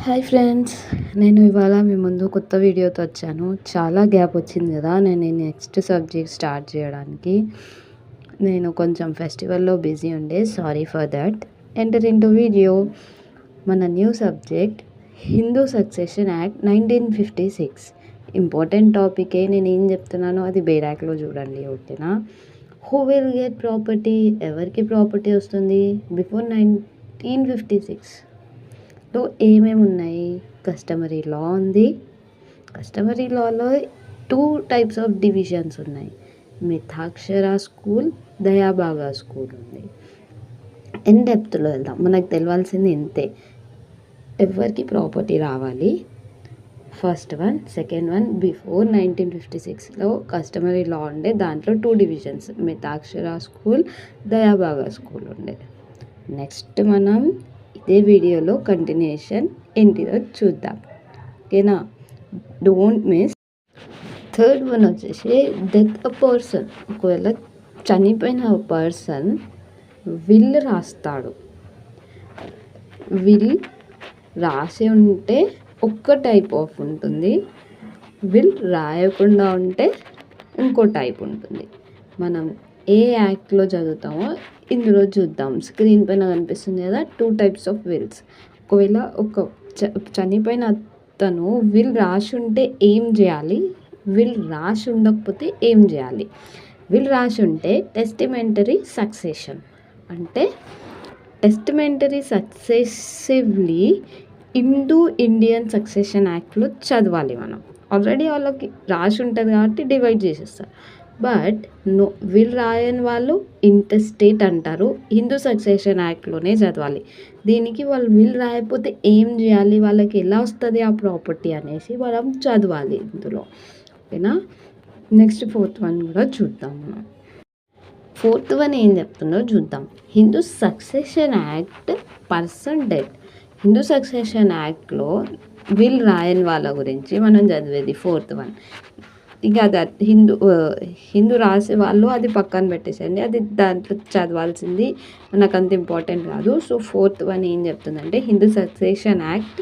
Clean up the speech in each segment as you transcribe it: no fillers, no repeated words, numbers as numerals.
Hi friends, నేను ఇవాళ మీ ముందు కొత్త వీడియోతో వచ్చాను. చాలా గ్యాప్ వచ్చింది కదా నేను ఈ నెక్స్ట్ సబ్జెక్ట్ స్టార్ట్ చేయడానికి. నేను కొంచెం ఫెస్టివల్లో బిజీ ఉండే, sorry for that. Enter into video. మన new subject Hindu succession act 1956. Important టాపికే. నేను ఏం చెప్తున్నానో అది బేరాక్లో చూడండి, ఓకేనా? హూ విల్ గెట్ ప్రాపర్టీ, ఎవరికి ప్రాపర్టీ వస్తుంది బిఫోర్ 1956 లో ఏమేమి ఉన్నాయి? కస్టమరీ లా ఉంది. Customary Lalo 2 types of divisions ఉన్నాయి. మితాక్షర స్కూల్, దయాబాగా స్కూల్ ఉంది. ఇన్ డెప్త్లో వెళ్దాం. మనకు తెలియాల్సింది ఇంతే. ఎవరికి ప్రాపర్టీ రావాలి, first one. Second one, before 1956లో కస్టమరీ లా ఉండే, దాంట్లో 2 divisions, Mitakshara school, Dayabhaga school ఉండే. నెక్స్ట్ మనం ఇదే వీడియోలో కంటిన్యూషన్ ఏంటిదో చూద్దాం, ఓకేనా? Don't miss. థర్డ్ వన్ వచ్చేసి డెత్ అ పర్సన్. ఒకవేళ చనిపోయిన పర్సన్ విల్ రాస్తాడు. విల్ రాసి ఉంటే ఒక్క టైప్ ఆఫ్ ఉంటుంది, విల్ రాయకుండా ఉంటే ఇంకో టైప్ ఉంటుంది. మనం ఏ యాక్ట్లో చదువుతామో ఇందులో చూద్దాం. స్క్రీన్ పైన కనిపిస్తుంది కదా, 2 టైప్స్ ఆఫ్ విల్స్. ఒకవేళ చనిపోయిన అతను విల్ రాసి ఉంటే ఏం చేయాలి, విల్ రాసి ఉండకపోతే ఏం చేయాలి? విల్ రాసి ఉంటే టెస్టిమెంటరీ సక్సెషన్, అంటే టెస్టిమెంటరీ సక్సెసివ్లీ ఇండియన్ సక్సెషన్ యాక్ట్లో చదవాలి. మనం ఆల్రెడీ వాళ్ళకి రాసి ఉంటుంది కాబట్టి డివైడ్ చేసేస్తారు. బట్ నో, విల్ రాయని వాళ్ళు ఇంటర్స్టేట్ అంటారు. హిందూ సక్సెషన్ యాక్ట్లోనే చదవాలి. దీనికి వాళ్ళు విల్ రాయకపోతే ఏం చేయాలి, వాళ్ళకి ఎలా వస్తుంది ఆ ప్రాపర్టీ అనేసి మనం చదవాలి ఇందులో, ఓకేనా? నెక్స్ట్ 4th వన్ కూడా చూద్దాం. మనం 4th వన్ ఏం చెప్తుందో చూద్దాం. Hindu succession act person death. Hindu succession యాక్ట్లో విల్ రాయని వాళ్ళ గురించి మనం చదివేది 4th వన్. ఇక అది హిందూ రాసే వాళ్ళు అది పక్కన పెట్టేసండి, అది దాంట్లో చదవాల్సింది నాకు అంత ఇంపార్టెంట్ కాదు. సో 4th వన్ ఏం చెప్తుందంటే, హిందూ సక్సెషన్ యాక్ట్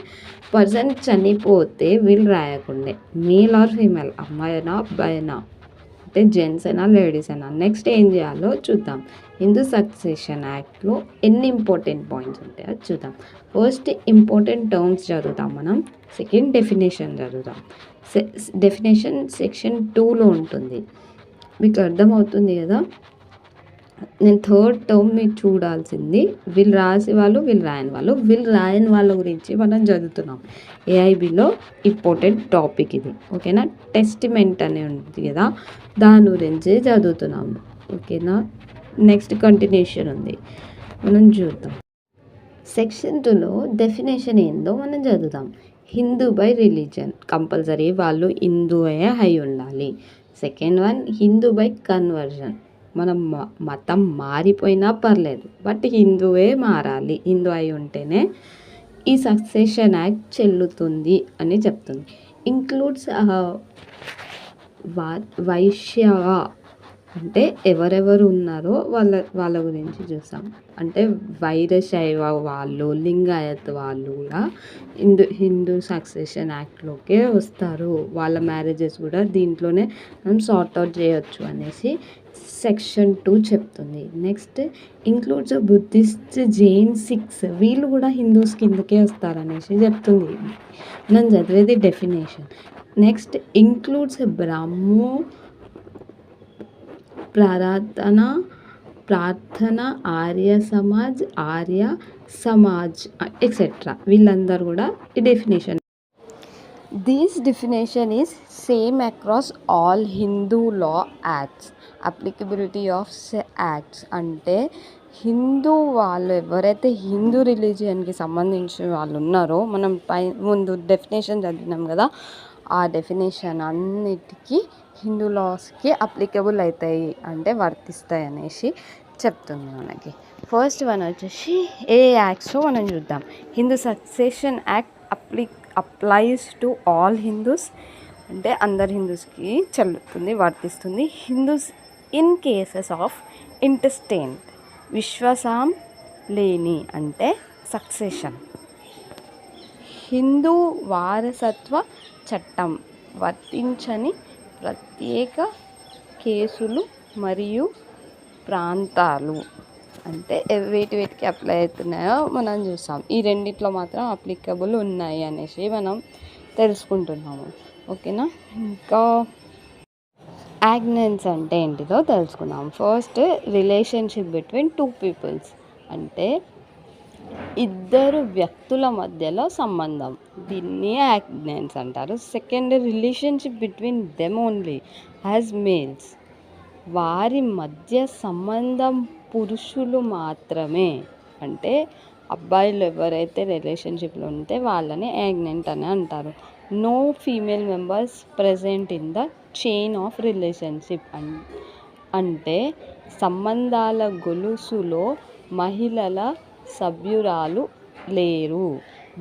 పర్సన్ చనిపోతే విల్ రాయకుండే, మేల్ ఆర్ ఫీమేల్, అమ్మాయినా అబ్బాయినా, అంటే జెంట్స్ అయినా లేడీస్ అయినా. నెక్స్ట్ ఏం చేయాలో చూద్దాం. హిందూ సక్సెషన్ యాక్ట్లో ఎన్ని ఇంపార్టెంట్ పాయింట్స్ ఉంటాయో చూద్దాం. ఫస్ట్ ఇంపార్టెంట్ టర్మ్స్ చదువుతాం మనం. సెకండ్ డెఫినేషన్ చదువుతాం. డెఫినేషన్ సెక్షన్ 2లో ఉంటుంది. మీకు అర్థమవుతుంది కదా? నేను 3rd టర్మ్ మీరు చూడాల్సింది విల్ రాసే వాళ్ళు, విల్ రాయని వాళ్ళు. విల్ రాయని వాళ్ళ గురించి మనం చదువుతున్నాం. ఏఐబిలో ఇంపార్టెంట్ టాపిక్ ఇది, ఓకేనా? టెస్టిమెంట్ అని ఉంటుంది కదా, దాని గురించి చదువుతున్నాం, ఓకేనా? నెక్స్ట్ కంటిన్యూషన్ ఉంది, మనం చూద్దాం. సెక్షన్ 2లో డెఫినేషన్ ఏందో మనం చదువుదాం. హిందూ బై రిలీజన్, కంపల్సరీ వాళ్ళు హిందూయే అయి ఉండాలి. Second one, Hindu by conversion, మనం మతం మారిపోయినా పర్లేదు, బట్ హిందువే మారాలి, హిందూ అయి ఉంటేనే ఈ సక్సెషన్ యాక్ట్ చెల్లుతుంది అని చెప్తుంది. ఇంక్లూడ్స్ వైశ్యవ, అంటే ఎవరెవరు ఉన్నారో వాళ్ళ గురించి చూస్తాం. అంటే వైరశైవ వాళ్ళు, లింగాయత్ వాళ్ళు కూడా హిందూ సక్సెషన్ యాక్ట్లోకే వస్తారు. వాళ్ళ మ్యారేజెస్ కూడా దీంట్లోనే మనం సార్ట్అవుట్ చేయొచ్చు అనేసి సెక్షన్ 2 చెప్తుంది. Next includes Buddhist, Jain, six, వీళ్ళు కూడా హిందూస్ కిందకే వస్తారనేసి చెప్తుంది. మనం చదివేది డెఫినేషన్. నెక్స్ట్ ఇంక్లూడ్స్ బ్రహ్మో ప్రార్థన, ఆర్య సమాజ్ ఎక్సెట్రా, వీళ్ళందరూ కూడా ఈ definition. This definition is same across all Hindu law acts. Applicability of acts అంటే హిందూ వాళ్ళు ఎవరైతే హిందూ రిలీజియన్కి సంబంధించిన వాళ్ళు ఉన్నారో, మనం ముందు డెఫినేషన్ చదివినాం కదా, ఆ డెఫినేషన్ అన్నిటికీ హిందూ లాస్కి అప్లికబుల్ అవుతాయి, అంటే వర్తిస్తాయి అనేసి చెప్తుంది మనకి. ఫస్ట్ వన్ వచ్చేసి ఏ యాక్ట్స్లో మనం చూద్దాం. Hindu succession act applies to all Hindus, అంటే అందరు హిందూస్కి చెల్లుతుంది, వర్తిస్తుంది. Hindus in cases of intestine, విశ్వాసం లేని, అంటే సక్సెషన్. హిందూ వారసత్వ చట్టం వర్తించని ప్రత్యేక కేసులు మరియు ప్రాంతాలు అంటే వేటికి అప్లై అవుతున్నాయో మనం చూస్తాం. ఈ రెండిట్లో మాత్రం అప్లికబుల్ ఉన్నాయి అనేసి మనం తెలుసుకుంటున్నాము. ఓకేనా. ఇంకా యాగ్నెన్స్ అంటే ఏంటిదో తెలుసుకుందాం. First, relationship between two peoples అంటే ఇద్దరు వ్యక్తుల మధ్యలో సంబంధం, దీన్ని యాగ్నెన్స్ అంటారు. Second, relationship between them only as males, వారి మధ్య సంబంధం పురుషులు మాత్రమే, అంటే అబ్బాయిలు ఎవరైతే రిలేషన్షిప్లో ఉంటే వాళ్ళని యాగ్నెంట్ అని అంటారు. No female members present in the chain of relationship అంటే సంబంధాల గొలుసులో మహిళల సభ్యురాలు లేరు.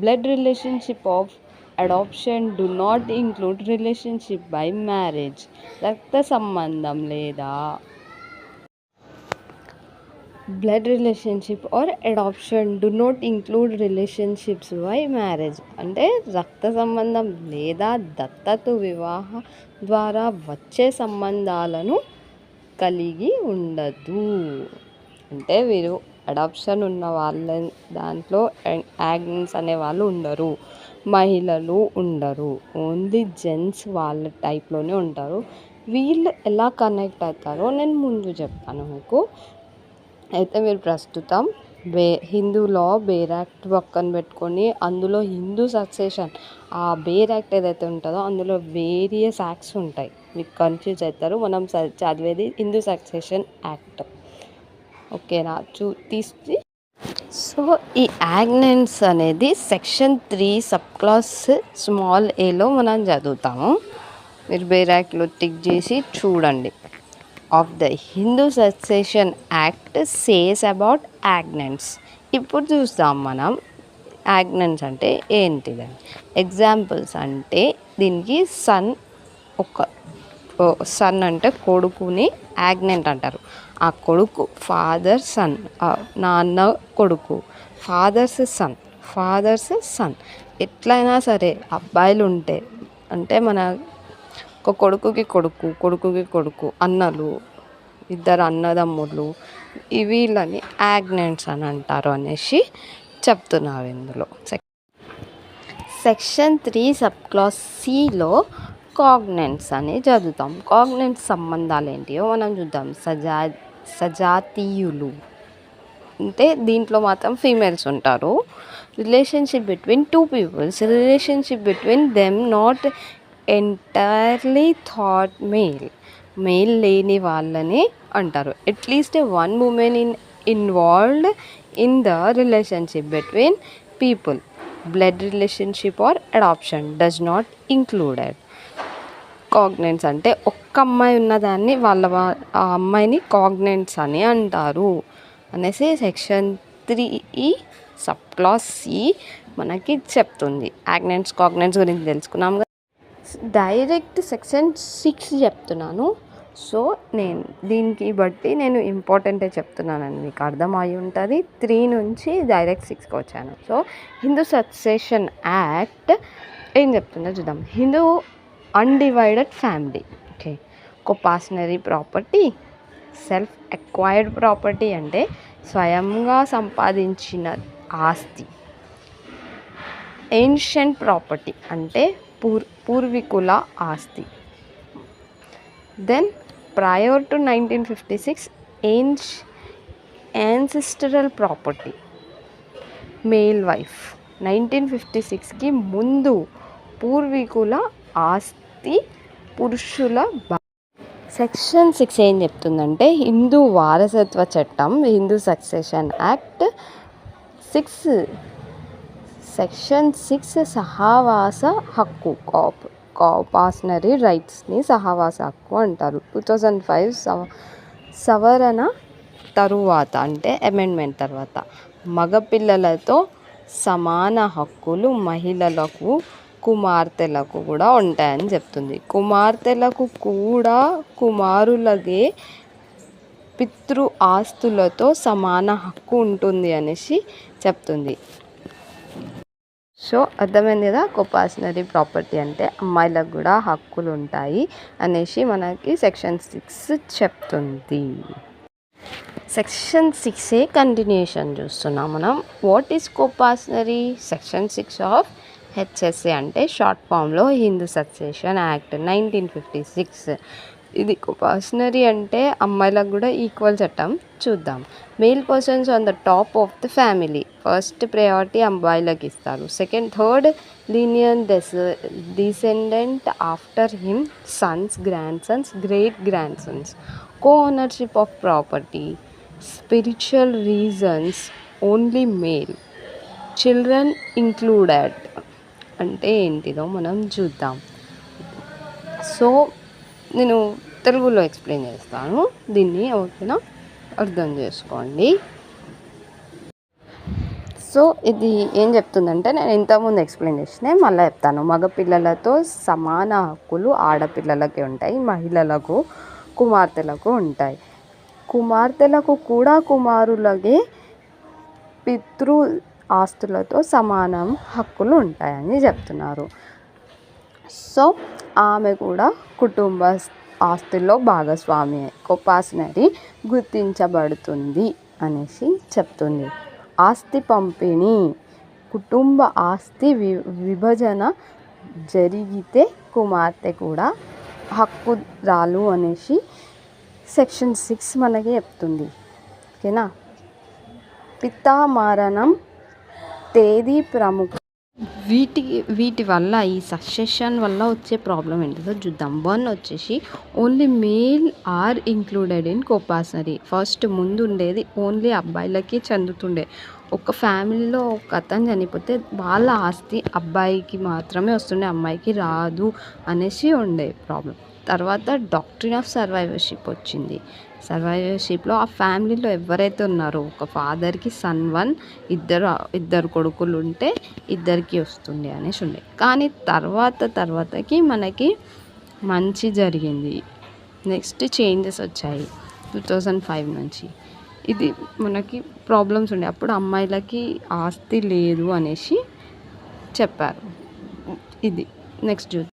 Blood relationship of adoption do not include relationship by marriage, రక్త సంబంధం లేదా blood relationship or adoption do not include relationships by marriage అంటే రక్త సంబంధం లేదా దత్తత వివాహ ద్వారా వచ్చే సంబంధాలను కలిగి ఉండదు. అంటే వీరు అడాప్షన్ ఉన్న వాళ్ళ దాంట్లో యాగ్నెన్స్ అనే వాళ్ళు ఉండరు, మహిళలు ఉండరు, ఓన్లీ జెంట్స్ వాళ్ళ టైప్లోనే ఉంటారు. వీళ్ళు ఎలా కనెక్ట్ అవుతారో నేను ముందు చెప్తాను మీకు. అయితే మీరు ప్రస్తుతం హిందూలో బేర్ యాక్ట్ పక్కన పెట్టుకొని అందులో హిందూ సక్సెషన్, ఆ బేర్ యాక్ట్ ఏదైతే ఉంటుందో అందులో వేరియస్ యాక్ట్స్ ఉంటాయి, మీకు కన్ఫ్యూజ్ అవుతారు. మనం చదివేది హిందూ సక్సెషన్ యాక్ట్. ఓకేనా. తీసి సో ఈ యాగ్నెన్స్ అనేది సెక్షన్ 3 సబ్ క్లాస్ స్మాల్ ఏలో మనం చదువుతాము. మీరు బేర్ యాక్ట్లో టిక్ చేసి చూడండి. Of the Hindu succession act says about agnates. ఇప్పుడు చూస్తాం మనం యాగ్నెన్స్ అంటే ఏంటిదని. ఎగ్జాంపుల్స్ అంటే దీనికి సన్ అంటే కొడుకుని యాగ్నెంట్ అంటారు. ఆ కొడుకు ఫాదర్ సన్, నాన్న కొడుకు, ఫాదర్స్ సన్. ఎట్లయినా సరే అబ్బాయిలు ఉంటే అంటే మన ఒక కొడుకుకి కొడుకు అన్నలు, ఇద్దరు అన్నదమ్ములు, వీళ్ళని యాగ్నెంట్స్ అని అంటారు అనేసి చెప్తున్నారు ఇందులో. సెక్షన్ 3 సబ్ క్లాస్ సిలో కాగ్నెంట్స్ అని చదువుతాం. కాగ్నెంట్స్ సంబంధాలు ఏంటియో మనం చూద్దాం. సజాతీయులు అంటే దీంట్లో మాత్రం ఫీమేల్స్ ఉంటారు. Relationship between two peoples, relationship between them not entirely thought male లేని వాళ్ళని అంటారు. At least one women involved in the relationship between people, blood relationship or adoption does not included. Cognates అంటే ఒక్క అమ్మాయి ఉన్నదాన్ని ఆ అమ్మాయిని కాగ్నెంట్స్ అని అంటారు అనేసి సెక్షన్ 3 సబ్ క్లాస్ సి మనకి చెప్తుంది. యాగ్నెంట్స్ కాగ్నెంట్స్ గురించి తెలుసుకున్నాం కదా. డైరెక్ట్ సెక్షన్ 6 చెప్తున్నాను. సో నేను దీనికి బట్టి నేను ఇంపార్టెంటే చెప్తున్నానని మీకు అర్థమై ఉంటుంది. 3 నుంచి డైరెక్ట్ 6కి వచ్చాను. సో హిందూ సక్సెషన్ యాక్ట్ ఏం చెప్తుందో చూద్దాం. Hindu undivided family, okay, coparcenary property, self acquired property అంటే స్వయంగా సంపాదించిన ఆస్తి, ఏన్షియంట్ ప్రాపర్టీ అంటే పూర్వీకుల ఆస్తి. Then prior to 1956 ancestral property, male wife. 1956కి ముందు పూర్వీకుల ఆస్తి పురుషుల. సెక్షన్ 6 ఏం చెప్తుందంటే హిందూ వారసత్వ చట్టం, హిందూ సక్సెషన్ యాక్ట్ సెక్షన్ 6 సహవాస హక్కు, కాపాషనరీ రైట్స్ని సహవాస హక్కు అంటారు. 2005 సవరణ తరువాత అంటే అమెండ్మెంట్ తర్వాత మగపిల్లలతో సమాన హక్కులు మహిళలకు, కుమార్తెలకు కూడా ఉంటాయని చెప్తుంది. కుమార్తెలకు కూడా కుమారులగే పితృ ఆస్తులతో సమాన హక్కు ఉంటుంది అనేసి చెప్తుంది. సో అర్థమైంది కదా, కోపాషనరీ ప్రాపర్టీ అంటే అమ్మాయిలకు కూడా హక్కులు ఉంటాయి అనేసి మనకి సెక్షన్ 6 చెప్తుంది. సెక్షన్ 6 కంటిన్యూషన్ చూస్తున్నాం మనం. What is coparcenary? Section 6 of HSA అంటే షార్ట్ ఫామ్లో హిందూ సక్సెషన్ యాక్ట్ 1956. ఇది కోపాషనరీ అంటే అమ్మాయిలకు కూడా ఈక్వల్ చట్టం. చూద్దాం. Male persons on the top of the family, first priority అమ్మాయిలకు ఇస్తారు. Second, third lineal descendant after him, sons, grandsons, great grandsons. Co-ownership of property, spiritual reasons only male, children included. అంటే ఏంటిదో మనం చూద్దాం. So నేను తెలుగులో explain చేస్తాను, దీన్ని ఓకేనా, అర్థం చేసుకోండి. సో ఇది ఏం చెప్తుందంటే, నేను ఇంతకుముందు ఎక్స్ప్లెయిన్ చేసినా మళ్ళీ చెప్తాను. మగపిల్లలతో సమాన హక్కులు ఆడపిల్లలకి ఉంటాయి, మహిళలకు, కుమార్తెలకు ఉంటాయి. కుమార్తెలకు కూడా కుమారులకే పితృ ఆస్తులతో సమానం హక్కులు ఉంటాయని చెప్తున్నారు. సో ఆమె కూడా కుటుంబ ఆస్తుల్లో భాగస్వామి, కోపాషనరీ గుర్తించబడుతుంది అనేసి చెప్తుంది. ఆస్తి పంపిణీ, కుటుంబ ఆస్తి విభజన జరిగితే కుమార్తె కూడా హక్కురాలు అనేసి సెక్షన్ 6 మనకి చెప్తుంది. ఓకేనా. పితా మరణం తేదీ ప్రముఖ. వీటి వల్ల, ఈ సక్సెషన్ వల్ల వచ్చే ప్రాబ్లం ఏంటిదో చూద్దాం. 1 వచ్చేసి only male are included in coparcenary. First ముందు ఉండేది ఓన్లీ అబ్బాయిలకి చెందుతుండే. ఒక ఫ్యామిలీలో ఒక అతను చనిపోతే వాళ్ళ ఆస్తి అబ్బాయికి మాత్రమే వస్తుండే, అమ్మాయికి రాదు అనేసి ఉండే ప్రాబ్లం. తర్వాత డాక్ట్రిన్ ఆఫ్ సర్వైవర్షిప్ వచ్చింది. సర్వైవర్షిప్లో ఆ ఫ్యామిలీలో ఎవరైతే ఉన్నారో, ఒక ఫాదర్కి సన్ 1, ఇద్దరు కొడుకులు ఉంటే ఇద్దరికి వస్తుంది అనేసి ఉండే. కానీ తర్వాతకి మనకి మంచి జరిగింది. నెక్స్ట్ చేంజెస్ వచ్చాయి 2005 నుంచి. ఇది మనకి ప్రాబ్లమ్స్ ఉండే, అప్పుడు అమ్మాయిలకి ఆస్తి లేదు అనేసి చెప్పారు. ఇది నెక్స్ట్ చూద్దాం.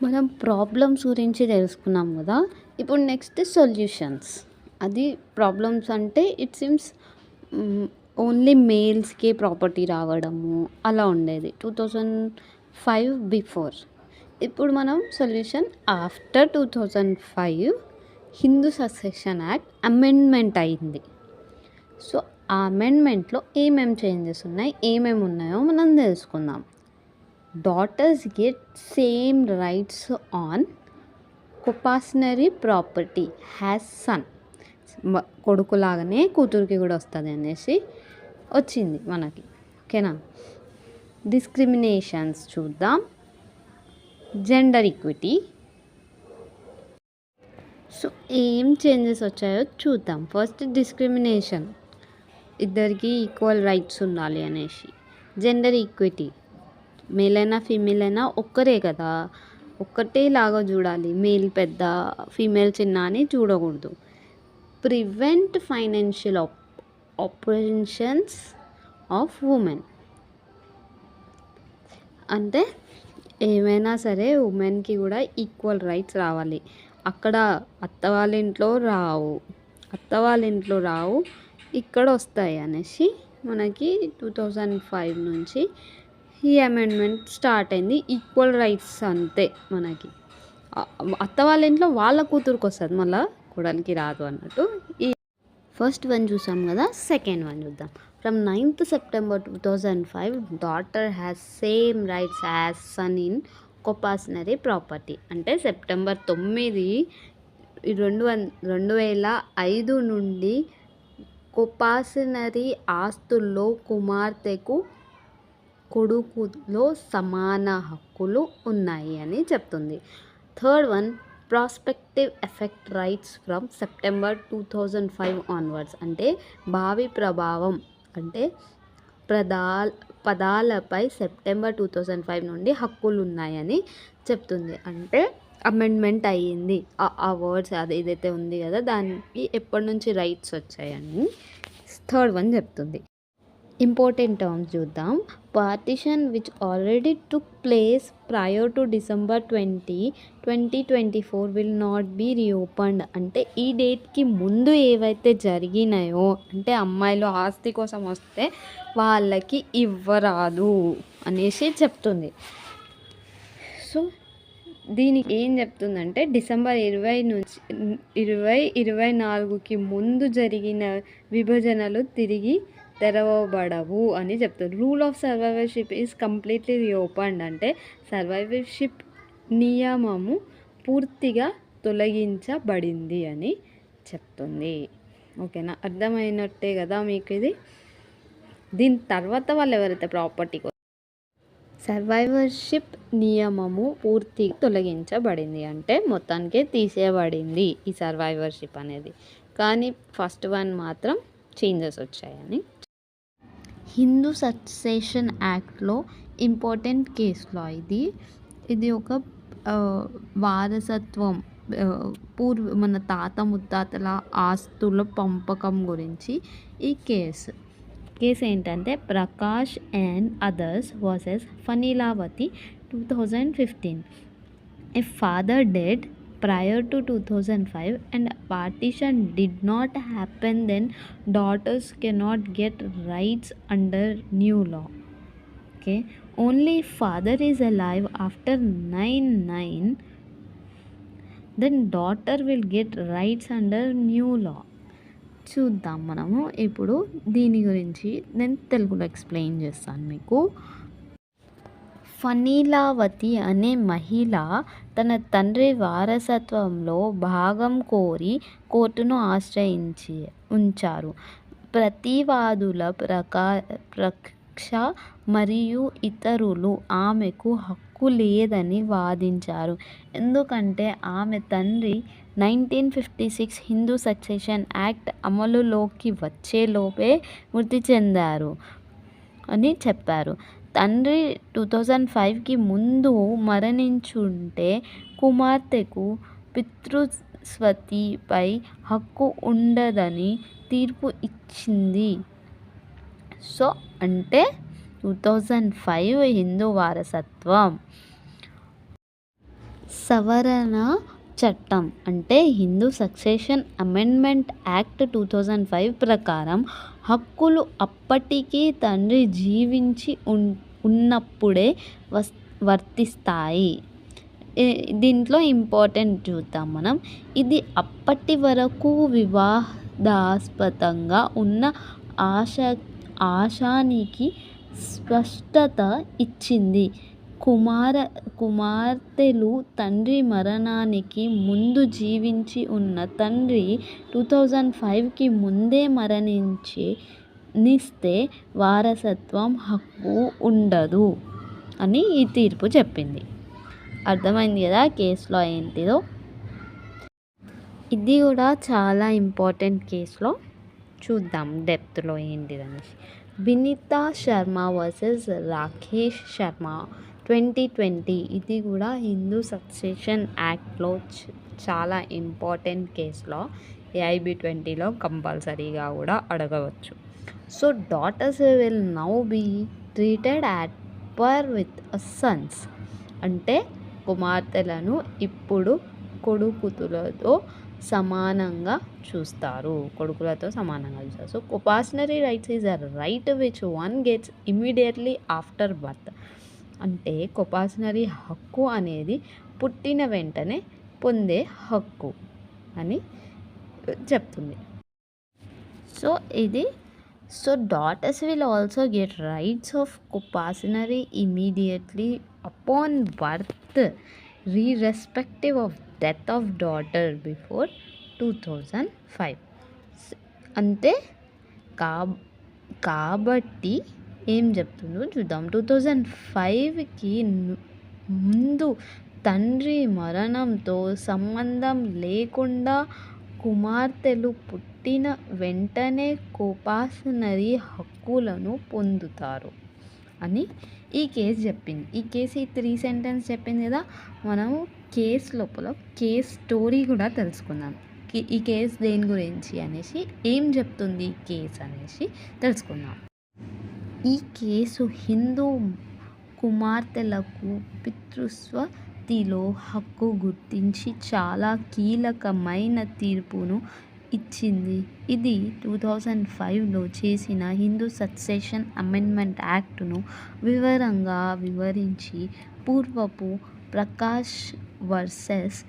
మనం ప్రాబ్లమ్స్ గురించి తెలుసుకున్నాం కదా, ఇప్పుడు నెక్స్ట్ సొల్యూషన్స్. అది ప్రాబ్లమ్స్ అంటే ఇట్ సిమ్స్ ఓన్లీ మేల్స్కే ప్రాపర్టీ రావడము అలా ఉండేది 2005 బిఫోర్. ఇప్పుడు మనం solution after 2005 Hindu succession act amendment అయింది. సో ఆ అమెండ్మెంట్లో ఏమేమి చేంజెస్ ఉన్నాయి, ఏమేమి ఉన్నాయో మనం తెలుసుకుందాం. daughters get same rights on coparcenary property has son. కొడుకులాగానే కూతురికి కూడా వస్తుంది అనేసి వచ్చింది మనకి. ఓకేనా. డిస్క్రిమినేషన్స్ చూద్దాం. Gender equity. సో ఏం చేంజెస్ వచ్చాయో చూద్దాం. ఫస్ట్ డిస్క్రిమినేషన్, ఇద్దరికి ఈక్వల్ రైట్స్ ఉండాలి అనేసి. జెండర్ ఈక్విటీ, మేల్ అయినా ఫీమేల్ అయినా ఒక్కరే కదా, ఒక్కటేలాగా చూడాలి, మేల్ పెద్ద ఫీమేల్ చిన్న అని చూడకూడదు. Prevent financial operations of women, అంటే ఏమైనా సరే ఉమెన్కి కూడా ఈక్వల్ రైట్స్ రావాలి. అక్కడ అత్త వాళ్ళ ఇంట్లో రావు, ఇక్కడ వస్తాయి అనేసి మనకి 2005 నుంచి ఈ అమెండ్మెంట్ స్టార్ట్ అయింది. ఈక్వల్ రైట్స్ అంతే మనకి. అత్త వాళ్ళ ఇంట్లో వాళ్ళ కూతురుకి వస్తుంది, మళ్ళీ కోడలికి రాదు అన్నట్టు. ఈ ఫస్ట్ 1 చూసాం కదా, సెకండ్ 1 చూద్దాం. From 9th September 2005 daughter has same rights as son in coparcenary property. అంటే సెప్టెంబర్ 9, 2005 నుండి కోపాషనరీ ఆస్తుల్లో కుమార్తెకు కొడుకులో సమాన హక్కులు ఉన్నాయి అని చెప్తుంది. Third 1 prospective effect rights from September 2005 onwards. అంటే భావి ప్రభావం, అంటే పదాలపై సెప్టెంబర్ 2005 నుండి హక్కులు ఉన్నాయని చెప్తుంది. అంటే అమెండ్మెంట్ అయ్యింది, ఆ వర్డ్స్ అది ఏదైతే ఉంది కదా దానికి ఎప్పటి నుంచి రైట్స్ వచ్చాయని థర్డ్ 1 చెప్తుంది. ఇంపార్టెంట్ టర్మ్స్ చూద్దాం. Partition which already took place prior to December 20, 2024 will not be reopened. అంటే ఈ డేట్కి ముందు ఏవైతే జరిగినాయో, అంటే అమ్మాయిలు ఆస్తి కోసం వస్తే వాళ్ళకి ఇవ్వరాదు అనేసి చెప్తుంది. సో దీనికి ఏం చెప్తుందంటే డిసెంబర్ 20 నుంచి 2024కి ముందు జరిగిన విభజనలు తిరిగి తెరవబడవు అని చెప్తుంది. Rule of survivorship is completely reopened. అంటే సర్వైవర్షిప్ నియమము పూర్తిగా తొలగించబడింది అని చెప్తుంది. ఓకేనా, అర్థమైనట్టే కదా మీకు ఇది. దీని తర్వాత వాళ్ళు ఎవరైతే ప్రాపర్టీ సర్వైవర్షిప్ నియమము పూర్తిగా తొలగించబడింది అంటే మొత్తానికే తీసేయబడింది ఈ సర్వైవర్షిప్ అనేది. కానీ ఫస్ట్ వన్ మాత్రం చేంజెస్ వచ్చాయని. హిందూ సక్సెషన్ యాక్ట్లో ఇంపార్టెంట్ కేసులో ఇది ఒక వారసత్వం, మన తాత ముత్తాతల ఆస్తుల పంపకం గురించి ఈ కేసు ఏంటంటే Prakash and others versus Phanilavati 2015. A father dead prior to 2005 and partition did not happen, then daughters cannot get rights under new law. Okay, only father is alive after 9/9, then daughter will get rights under new law. చూద్దాం మనము ఇప్పుడు దీని గురించి నేను తెలుగులో explain చేస్తాను మీకు. ఫనీలావతి అనే మహిళ తన తండ్రి వారసత్వంలో భాగం కోరి కోర్టును ఉంచారు. ప్రతివాదుల ప్రక్ష మరియు ఇతరులు ఆమెకు హక్కు లేదని వాదించారు. ఎందుకంటే ఆమె తండ్రి 1956 హిందూ సక్సెషన్ యాక్ట్ అమలులోకి వచ్చేలోపే మృతి చెందారు అని చెప్పారు. తండ్రి 2005కి ముందు మరణించుంటే కుమార్తెకు పితృస్వతిపై హక్కు ఉండదని తీర్పు ఇచ్చింది. సో అంటే 2005 హిందూ వారసత్వం సవరణ చట్టం అంటే హిందూ సక్సెషన్ అమెండ్మెంట్ యాక్ట్ 2005 ప్రకారం హక్కులు అప్పటికీ తండ్రి జీవించి ఉన్నప్పుడే వర్తిస్తాయి. దీంట్లో ఇంపార్టెంట్ చూద్దాం మనం. ఇది అప్పటి వరకు వివాదాస్పదంగా ఉన్న ఆశానికి స్పష్టత ఇచ్చింది. కుమార్తెలు తండ్రి మరణానికి ముందు జీవించి ఉన్న తండ్రి 2005కి ముందే మరణిస్తే వారసత్వం హక్కు ఉండదు అని ఈ తీర్పు చెప్పింది. అర్థమైంది కదా కేసులో ఏంటిదో. ఇది కూడా చాలా ఇంపార్టెంట్ కేసులో చూద్దాం డెప్త్లో ఏంటిదనేసి. వినీతా శర్మ వర్సెస్ రాకేష్ శర్మ 2020. ఇది కూడా హిందూ సక్సెషన్ యాక్ట్లో చాలా ఇంపార్టెంట్ కేసులో AIB 20లో కంపల్సరీగా కూడా అడగవచ్చు. So daughters will now be treated at par with sons. అంటే కుమార్తెలను ఇప్పుడు కొడుకులతో సమానంగా చూస్తారు. So compulsory rights is a right which one gets immediately after birth. అంటే compulsory హక్కు అనేది పుట్టిన వెంటనే పొందే హక్కు అని చెప్తుంది. So daughters will also get rights of compulsory immediately upon birth, irrespective of death of daughter before 2005. అంతే కాబట్టి ఏం చెప్తుందో చూద్దాం. 2005కి ముందు తండ్రి మరణంతో సంబంధం లేకుండా కుమార్తెలు పుట్టిన వెంటనే compulsory హక్కులను పొందుతారు అని ఈ కేసు చెప్పింది. ఈ కేసు ఈ 3 సెంటెన్స్ చెప్పింది కదా. మనము కేసు లోపల కేస్ స్టోరీ కూడా తెలుసుకుందాం. ఈ కేసు దేని గురించి అనేసి, ఏం చెప్తుంది ఈ కేసు అనేసి తెలుసుకుందాం. ఈ కేసు హిందూ కుమార్తెలకు పితృస్వత్తులో హక్కు గురించి చాలా కీలకమైన తీర్పును ఇచ్చింది. ఇది 2005లో చేసిన హిందూ సక్సెషన్ అమెండ్మెంట్ యాక్ట్ను వివరంగా వివరించి పూర్వపు ప్రకాష్ వర్సెస్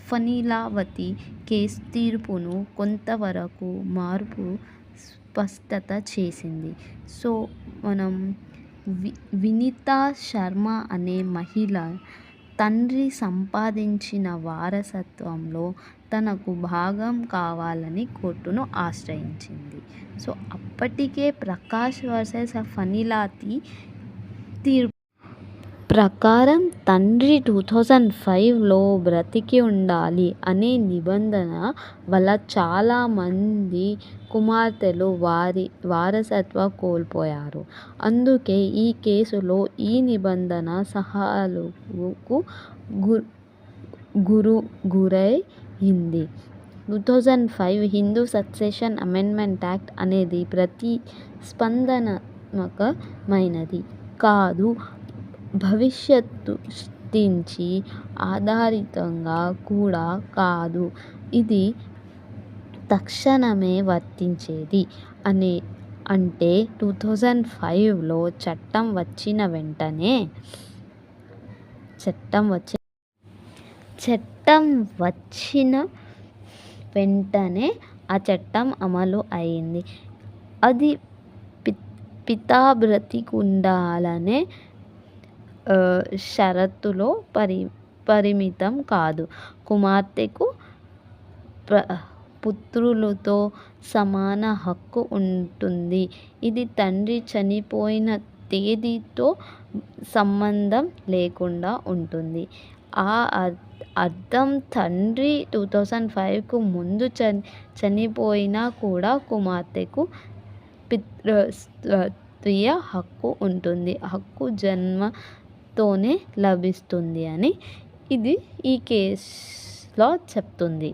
ఫణీలావతి కేసు తీర్పును కొంతవరకు మార్పు స్పష్టత చేసింది. సో మనం వినీతా శర్మ అనే మహిళ తండ్రి సంపాదించిన వారసత్వంలో తనకు భాగం కావాలని కోర్టును ఆశ్రయించింది. సో అప్పటికే ప్రకాష్ వర్సెస్ ఫణీలావతి తీర్పు ప్రకారం తండ్రి 2005లో బ్రతికి ఉండాలి అనే నిబంధన వల్ల చాలామంది కుమార్తెలు వారి వారసత్వం కోల్పోయారు. అందుకే ఈ కేసులో ఈ నిబంధన సవాలుకు గురైంది. 2005 హిందూ సక్సెషన్ అమెండ్మెంట్ యాక్ట్ అనేది ప్రతిస్పందనాత్మకమైనది కాదు, భవిష్యత్తుదృష్టి ఆధారితంగా కూడా కాదు. ఇది తక్షణమే వర్తించేది. అంటే 2005లో చట్టం వచ్చిన వెంటనే ఆ చట్టం అమలు అయింది. అది పిత బ్రతికుండాలనే షరతులో పరిమితం కాదు. కుమార్తెకు పుత్రులతో సమాన హక్కు ఉంటుంది. ఇది తండ్రి చనిపోయిన తేదీతో సంబంధం లేకుండా ఉంటుంది. ఆ అర్థం తండ్రి 2005కు ముందు చనిపోయినా కూడా కుమార్తెకు పితృస్వత్తుయ హక్కు ఉంటుంది. హక్కు జన్మతోనే లభిస్తుంది అని ఇది ఈ కేసులో చెప్తుంది.